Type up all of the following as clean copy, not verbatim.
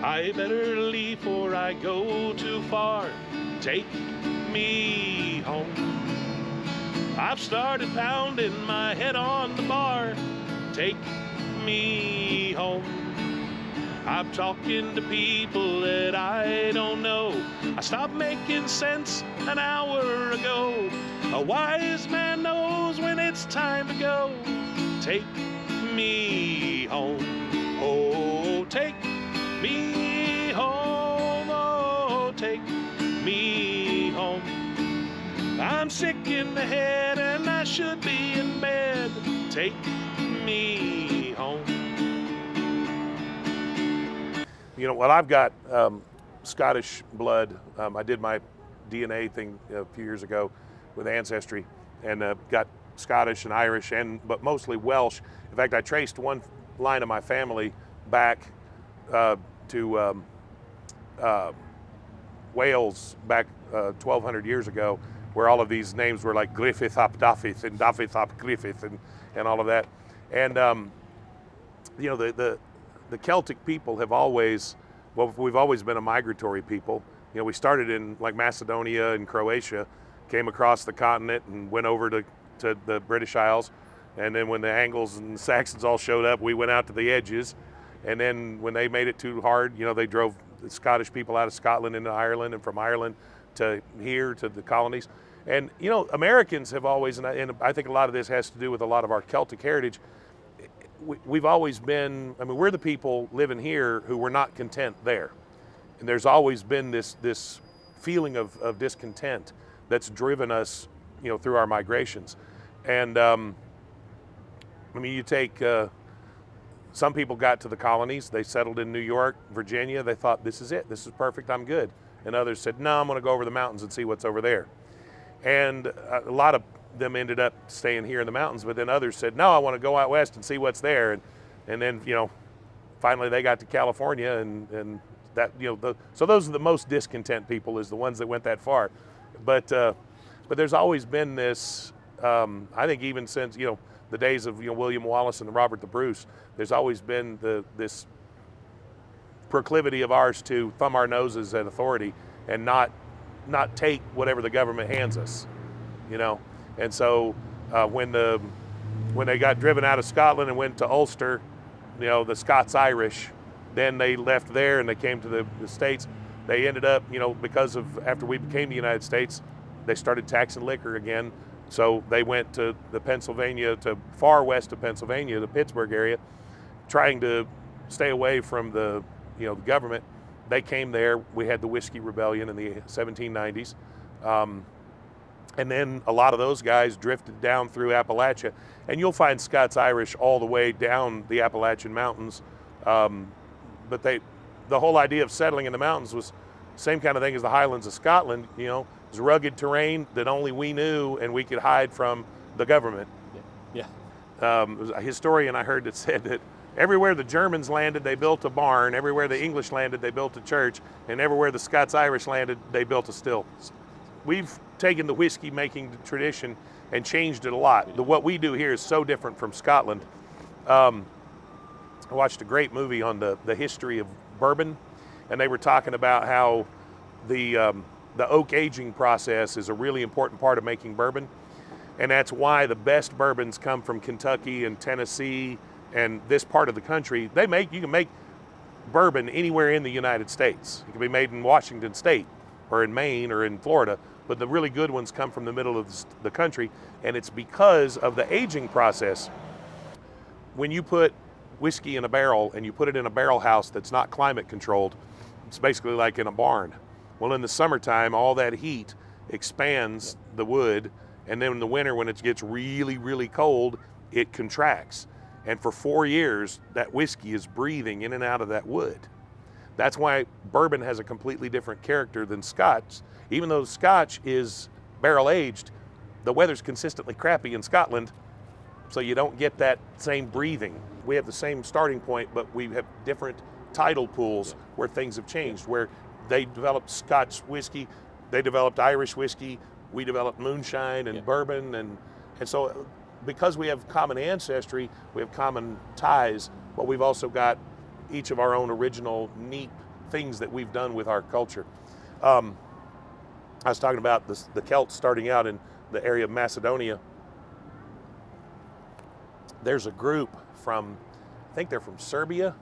I better leave before I go too far. Take me home. I've started pounding my head on the bar. Take me home. I'm talking to people that I don't know. I stopped making sense an hour ago. A wise man knows when it's time to go. Take me home. Oh, take me home. Oh, take me home. I'm sick in the head and I should be in bed. Take me home. You know, well, I've got Scottish blood. I did my DNA thing a few years ago with Ancestry, and got Scottish and Irish, but mostly Welsh. In fact, I traced one line of my family back to Wales back 1,200 years ago, where all of these names were like Griffith ap Dafydd and Dafydd ap Griffith and all of that. And you know, the Celtic people have always, well, we've always been a migratory people. You know, we started in like Macedonia and Croatia, came across the continent and went over to the British Isles. And then when the Angles and the Saxons all showed up, we went out to the edges. And then when they made it too hard, you know, they drove the Scottish people out of Scotland into Ireland, and from Ireland to here to the colonies. And, you know, Americans have always, and I think a lot of this has to do with a lot of our Celtic heritage, we've always been, I mean, we're the people living here who were not content there. And there's always been this feeling of discontent that's driven us, you know, through our migrations. And I mean, you take, some people got to the colonies, they settled in New York, Virginia, they thought, this is it, this is perfect, I'm good. And others said, no, I'm gonna go over the mountains and see what's over there. And a lot of them ended up staying here in the mountains, but then others said, no, I want to go out west and see what's there. And then, you know, finally they got to California, and that, you know, so those are the most discontent people, is the ones that went that far. But there's always been this, I think even since, you know, the days of, you know, William Wallace and Robert the Bruce, there's always been this proclivity of ours to thumb our noses at authority and not take whatever the government hands us, you know. And so when they got driven out of Scotland and went to Ulster, you know, the Scots-Irish, then they left there and they came to the States. They ended up, you know, because of, after we became the United States, they started taxing liquor again. So they went to the Pennsylvania, to far west of Pennsylvania, the Pittsburgh area, trying to stay away from the, you know, the government. They came there. We had the Whiskey Rebellion in the 1790s. And then a lot of those guys drifted down through Appalachia. And you'll find Scots-Irish all the way down the Appalachian Mountains. But the whole idea of settling in the mountains was the same kind of thing as the Highlands of Scotland. You know, it was rugged terrain that only we knew, and we could hide from the government. Yeah. There was a historian I heard that said that everywhere the Germans landed, they built a barn. Everywhere the English landed, they built a church. And everywhere the Scots-Irish landed, they built a still. We've taken the whiskey making tradition and changed it a lot. What we do here is so different from Scotland. I watched a great movie on the history of bourbon, and they were talking about how the oak aging process is a really important part of making bourbon. And that's why the best bourbons come from Kentucky and Tennessee and this part of the country. You can make bourbon anywhere in the United States. It can be made in Washington State or in Maine or in Florida, but the really good ones come from the middle of the country, and it's because of the aging process. When you put whiskey in a barrel and you put it in a barrel house that's not climate controlled, it's basically like in a barn. Well, in the summertime, all that heat expands the wood, and then in the winter, when it gets really, really cold, it contracts. And for 4 years, that whiskey is breathing in and out of that wood. That's why bourbon has a completely different character than Scotch. Even though Scotch is barrel aged, the weather's consistently crappy in Scotland, so you don't get that same breathing. We have the same starting point, but we have different tidal pools where things have changed, where they developed Scotch whiskey, they developed Irish whiskey, we developed moonshine and bourbon, and so because we have common ancestry, we have common ties, but we've also got each of our own original neat things that we've done with our culture. I was talking about the Celts starting out in the area of Macedonia. There's a group from, I think they're from Serbia.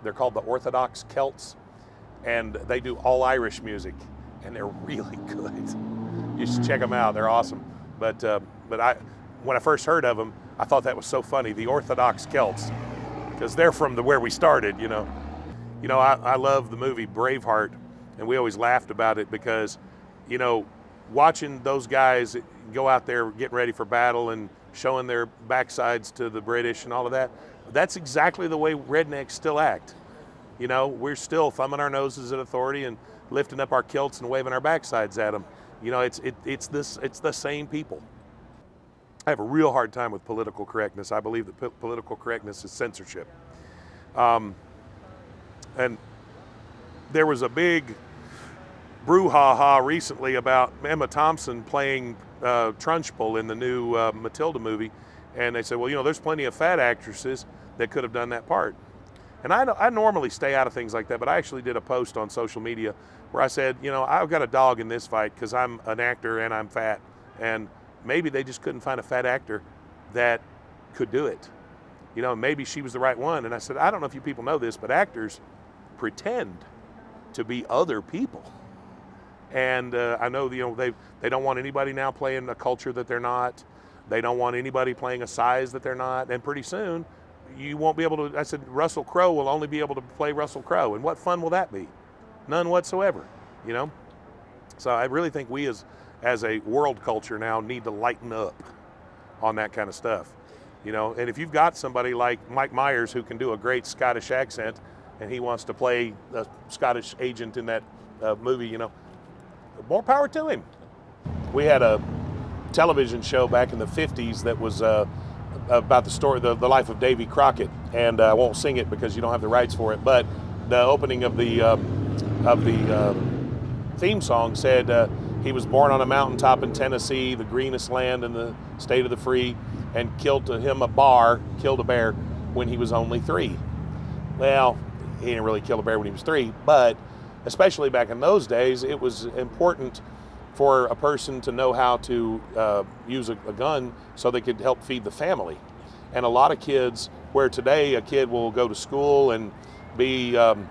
They're called the Orthodox Celts, and they do all Irish music, and they're really good. You should check them out. They're awesome. But when I first heard of them, I thought that was so funny, the Orthodox Celts, because they're from where we started, you know. You know, I love the movie Braveheart, and we always laughed about it because, you know, watching those guys go out there getting ready for battle and showing their backsides to the British and all of that, that's exactly the way rednecks still act. You know, we're still thumbing our noses at authority and lifting up our kilts and waving our backsides at them. You know, it's the same people. I have a real hard time with political correctness. I believe that political correctness is censorship. And there was a big brouhaha recently about Emma Thompson playing Trunchbull in the new Matilda movie, and they said, well, you know, there's plenty of fat actresses that could have done that part. And I normally stay out of things like that, but I actually did a post on social media where I said, you know, I've got a dog in this fight because I'm an actor and I'm fat, and maybe they just couldn't find a fat actor that could do it. You know, maybe she was the right one. And I said, I don't know if you people know this, but actors pretend to be other people. And I know, you know, they don't want anybody now playing a culture that they're not. They don't want anybody playing a size that they're not. And pretty soon, you won't be able to, I said, Russell Crowe will only be able to play Russell Crowe. And what fun will that be? None whatsoever, you know? So I really think we as a world culture now need to lighten up on that kind of stuff, you know? And if you've got somebody like Mike Myers who can do a great Scottish accent and he wants to play a Scottish agent in that movie, you know, more power to him. We had a television show back in the 50s that was about the story, the life of Davy Crockett, and I won't sing it because you don't have the rights for it, but the opening of the theme song said he was born on a mountaintop in Tennessee, the greenest land in the state of the free, and killed a bear when he was only 3. Well, he didn't really kill a bear when he was 3, but especially back in those days, it was important for a person to know how to use a gun so they could help feed the family. And a lot of kids, where today a kid will go to school and be, then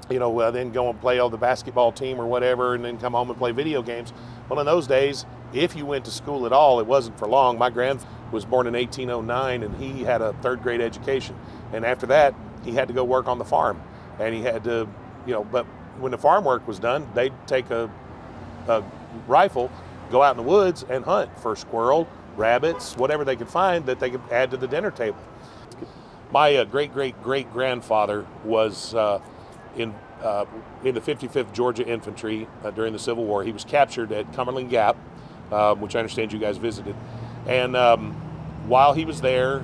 go and play on the basketball team or whatever, and then come home and play video games. Well, in those days, if you went to school at all, it wasn't for long. My grandfather was born in 1809, and he had a 3rd grade education. And after that, he had to go work on the farm. And he had to, but when the farm work was done, they'd take a rifle, go out in the woods and hunt for squirrel, rabbits, whatever they could find that they could add to the dinner table. My great-great-great-grandfather was in the 55th Georgia Infantry during the Civil War. He was captured at Cumberland Gap, which I understand you guys visited. And while he was there,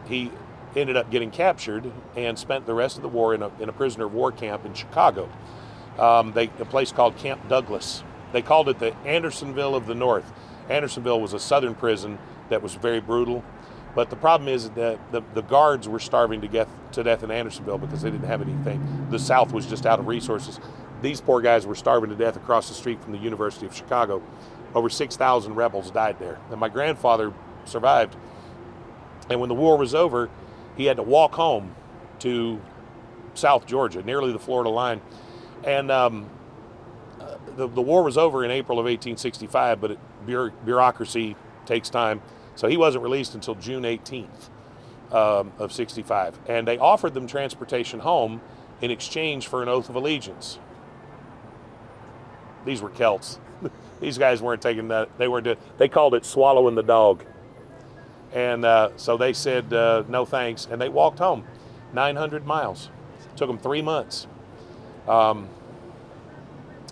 he ended up getting captured and spent the rest of the war in a prisoner of war camp in Chicago. A place called Camp Douglas. They called it the Andersonville of the North. Andersonville was a southern prison that was very brutal. But the problem is that the guards were starving to death in Andersonville because they didn't have anything. The South was just out of resources. These poor guys were starving to death across the street from the University of Chicago. Over 6,000 rebels died there. And my grandfather survived. And when the war was over, he had to walk home to South Georgia, nearly the Florida line. And the war was over in April of 1865, but bureaucracy takes time. So he wasn't released until June 18th of 65. And they offered them transportation home in exchange for an oath of allegiance. These were Celts. These guys weren't taking that. They called it swallowing the dog. And so they said, no thanks. And they walked home 900 miles. It took them 3 months.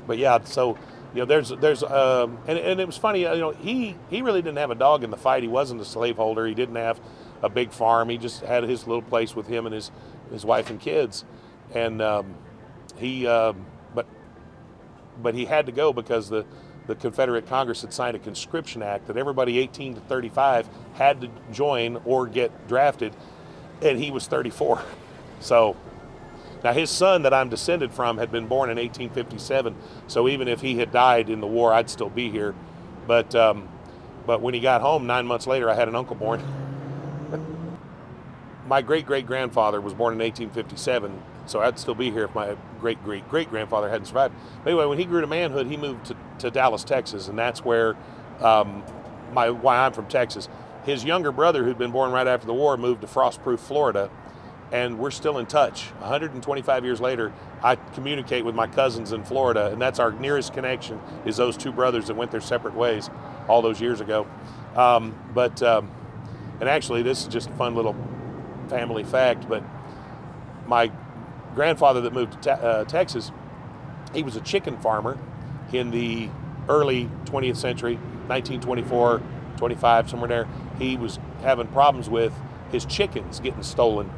But yeah, so, there's and it was funny, he really didn't have a dog in the fight. He wasn't a slaveholder. He didn't have a big farm. He just had his little place with him and his wife and kids. And but he had to go because the Confederate Congress had signed a conscription act that everybody 18 to 35 had to join or get drafted, and he was 34. So, Now his son that I'm descended from had been born in 1857, so even if he had died in the war, I'd still be here. But when he got home 9 months later, I had an uncle born. My great-great-grandfather was born in 1857, so I'd still be here if my great-great-great-grandfather hadn't survived. But anyway, when he grew to manhood, he moved to Dallas, Texas, and that's where why I'm from Texas. His younger brother, who'd been born right after the war, moved to Frostproof, Florida, and we're still in touch. 125 years later, I communicate with my cousins in Florida, and that's our nearest connection, is those two brothers that went their separate ways all those years ago. And actually, this is just a fun little family fact, but my grandfather that moved to Texas, he was a chicken farmer in the early 20th century, 1924, 25, somewhere there. He was having problems with his chickens getting stolen.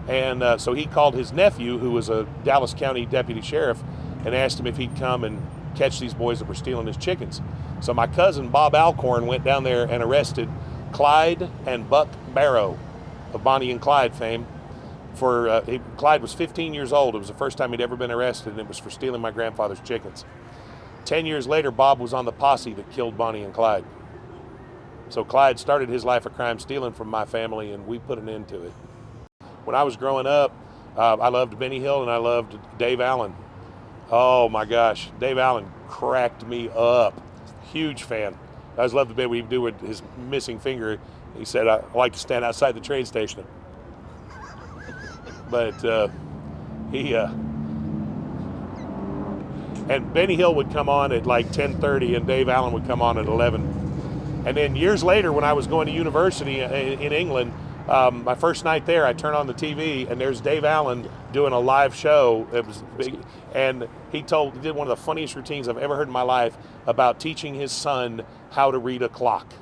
And so he called his nephew, who was a Dallas County deputy sheriff, and asked him if he'd come and catch these boys that were stealing his chickens. So my cousin, Bob Alcorn, went down there and arrested Clyde and Buck Barrow of Bonnie and Clyde fame. Clyde was 15 years old. It was the first time he'd ever been arrested, and it was for stealing my grandfather's chickens. 10 years later, Bob was on the posse that killed Bonnie and Clyde. So Clyde started his life of crime stealing from my family, and we put an end to it. When I was growing up, I loved Benny Hill and I loved Dave Allen. Oh my gosh, Dave Allen cracked me up. Huge fan. I always loved the bit we do with his missing finger. He said, I like to stand outside the train station. But and Benny Hill would come on at like 10:30 and Dave Allen would come on at 11. And then years later, when I was going to university in England, my first night there, I turned on the TV and there's Dave Allen doing a live show. It was big, and he did one of the funniest routines I've ever heard in my life about teaching his son how to read a clock.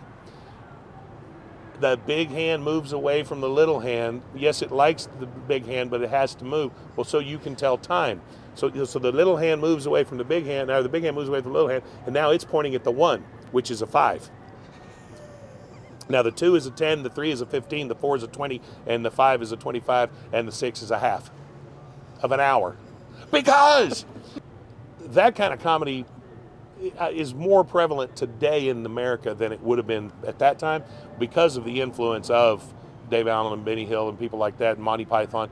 The big hand moves away from the little hand. Yes, it likes the big hand, but it has to move. Well, so you can tell time. So the little hand moves away from the big hand. Now the big hand moves away from the little hand, and now it's pointing at the 1, which is a 5. Now the 2 is a 10, the 3 is a 15, the 4 is a 20, and the 5 is a 25, and the 6 is a half of an hour. Because that kind of comedy is more prevalent today in America than it would have been at that time because of the influence of Dave Allen and Benny Hill and people like that, and Monty Python.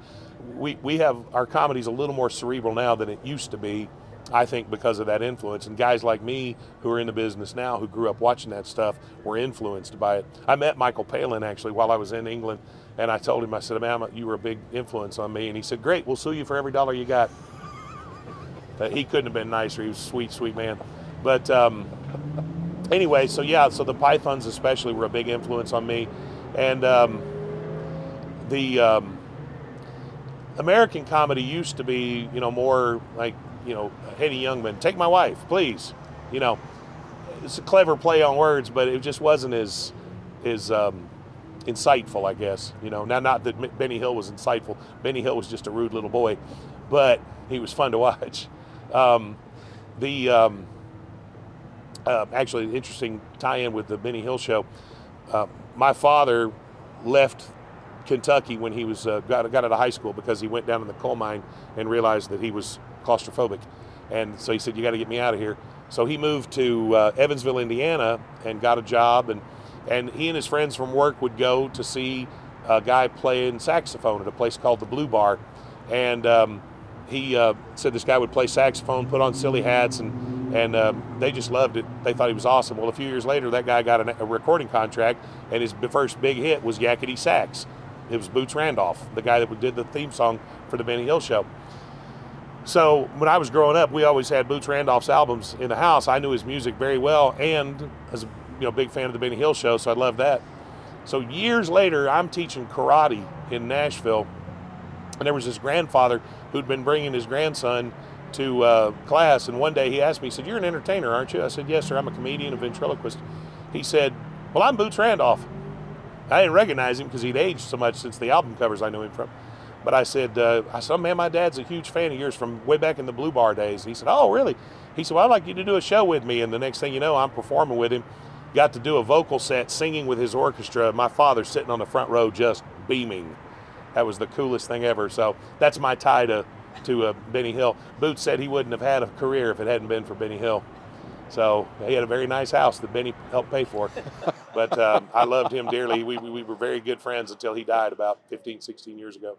We have our comedy's a little more cerebral now than it used to be, I think, because of that influence. And guys like me who are in the business now, who grew up watching that stuff, were influenced by it. I met Michael Palin actually while I was in England, and I told him, I said, man, you were a big influence on me. And he said, great, we'll sue you for every dollar you got. He couldn't have been nicer. He was a sweet, sweet man. But anyway, so yeah, so the Pythons especially were a big influence on me. And the American comedy used to be, more like, Henny Youngman, take my wife, please. It's a clever play on words, but it just wasn't as insightful, I guess. Now, not that Benny Hill was insightful. Benny Hill was just a rude little boy, but he was fun to watch. Actually, an interesting tie-in with the Benny Hill show. My father left Kentucky when he was got out of high school because he went down in the coal mine and realized that he was claustrophobic, and so he said, you got to get me out of here. So he moved to Evansville, Indiana, and got a job, and he and his friends from work would go to see a guy playing saxophone at a place called the Blue Bar, and he said this guy would play saxophone, put on silly hats, and they just loved it. They thought he was awesome. Well, a few years later, that guy got a recording contract, and his first big hit was Yakety Sax. It was Boots Randolph, the guy that did the theme song for the Benny Hill show. So when I was growing up, we always had Boots Randolph's albums in the house. I knew his music very well, and as a big fan of the Benny Hill show, so I loved that. So years later, I'm teaching karate in Nashville, and there was this grandfather who'd been bringing his grandson to class, and one day he asked me, he said, you're an entertainer, aren't you? I said, yes, sir, I'm a comedian, a ventriloquist. He said, well, I'm Boots Randolph. I didn't recognize him because he'd aged so much since the album covers I knew him from. But I said, oh, man, my dad's a huge fan of yours from way back in the Blue Bar days. He said, oh, really? He said, well, I'd like you to do a show with me. And the next thing you know, I'm performing with him. Got to do a vocal set, singing with his orchestra. My father sitting on the front row just beaming. that was the coolest thing ever. So that's my tie to Benny Hill. Boots said he wouldn't have had a career if it hadn't been for Benny Hill. So he had a very nice house that Benny helped pay for. But I loved him dearly. We were very good friends until he died about 15, 16 years ago.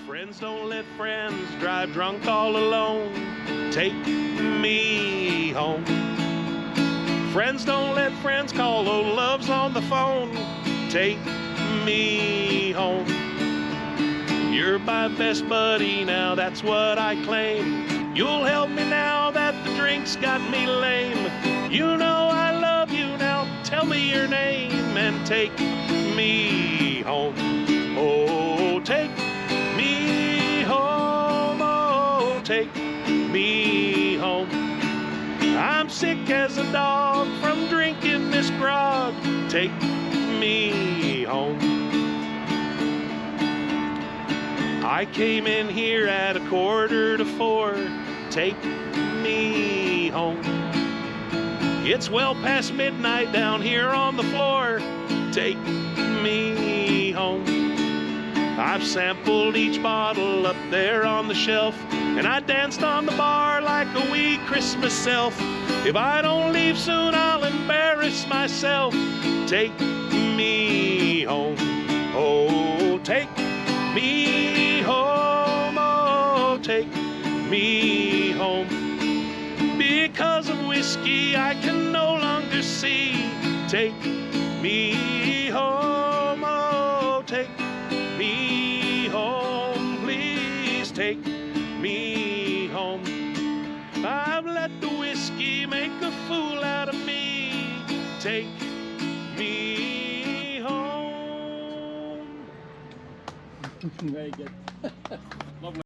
Friends don't let friends drive drunk all alone. Take me home. Friends don't let friends call old loves on the phone. Take me home. You're my best buddy now, that's what I claim. You'll help me now that the drink's got me lame. You know I love you now, tell me your name and take me home. Oh, take me home, oh, take me home. I'm sick as a dog from drinking this grog. Take me home. I came in here at 3:45. Take me home. It's well past midnight down here on the floor. Take me home. I've sampled each bottle up there on the shelf, and I danced on the bar like a wee Christmas elf. If I don't leave soon, I'll embarrass myself. Take me home. Oh, take me home. Oh, take me home. Because of whiskey, I can no longer see. Take me home. Oh, take me home. Please take me home. I've let the whiskey make a fool out of me. Take me home. Very good. Lovely.